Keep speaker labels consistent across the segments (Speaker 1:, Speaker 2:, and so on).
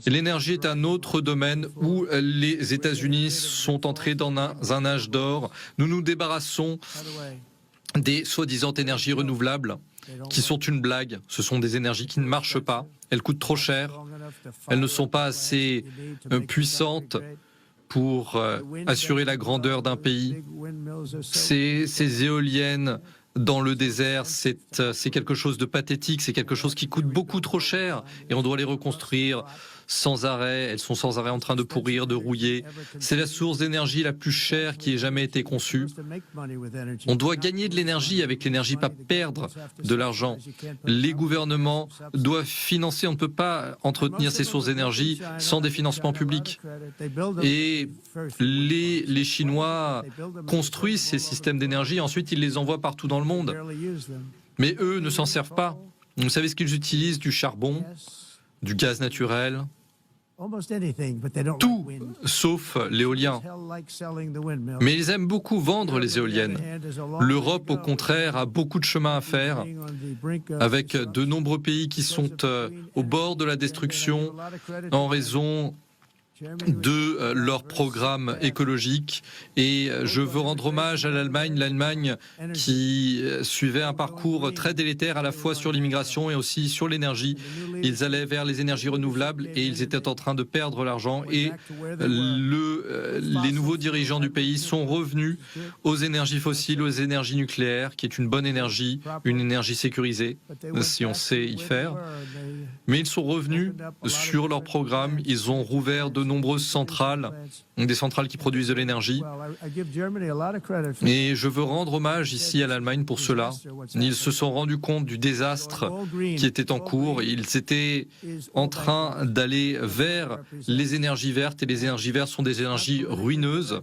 Speaker 1: L'énergie est un autre domaine où les États-Unis sont entrés dans un âge d'or. Nous nous débarrassons des soi-disant énergies renouvelables qui sont une blague. Ce sont des énergies qui ne marchent pas. Elles coûtent trop cher. Elles ne sont pas assez puissantes pour assurer la grandeur d'un pays. Ces éoliennes dans le désert, c'est quelque chose de pathétique, c'est quelque chose qui coûte beaucoup trop cher et on doit les reconstruire sans arrêt. Elles sont sans arrêt en train de pourrir, de rouiller. C'est la source d'énergie la plus chère qui ait jamais été conçue. On doit gagner de l'énergie avec l'énergie, pas perdre de l'argent. Les gouvernements doivent financer, on ne peut pas entretenir ces sources d'énergie sans des financements publics. Et les Chinois construisent ces systèmes d'énergie, et ensuite ils les envoient partout dans le monde. Mais eux ne s'en servent pas. Vous savez ce qu'ils utilisent? Du charbon, du gaz naturel, tout sauf l'éolien. Mais ils aiment beaucoup vendre les éoliennes. L'Europe, au contraire, a beaucoup de chemin à faire, avec de nombreux pays qui sont au bord de la destruction en raison de leur programme écologique. Et je veux rendre hommage à l'Allemagne qui suivait un parcours très délétère à la fois sur l'immigration et aussi sur l'énergie. Ils allaient vers les énergies renouvelables et ils étaient en train de perdre l'argent. Et les nouveaux dirigeants du pays sont revenus aux énergies fossiles, aux énergies nucléaires, qui est une bonne énergie, une énergie sécurisée, si on sait y faire. Mais ils sont revenus sur leur programme, ils ont rouvert de nombreuses centrales, des centrales qui produisent de l'énergie. Et je veux rendre hommage ici à l'Allemagne pour cela. Ils se sont rendus compte du désastre qui était en cours. Ils étaient en train d'aller vers les énergies vertes, et les énergies vertes sont des énergies ruineuses.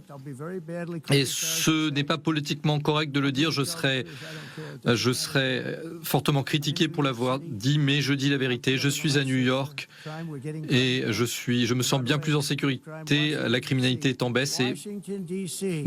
Speaker 1: Et ce n'est pas politiquement correct de le dire, je serais fortement critiqué pour l'avoir dit, mais je dis la vérité. Je suis à New York et je me sens bien plus en sécurité. La criminalité est en baisse et d'ailleurs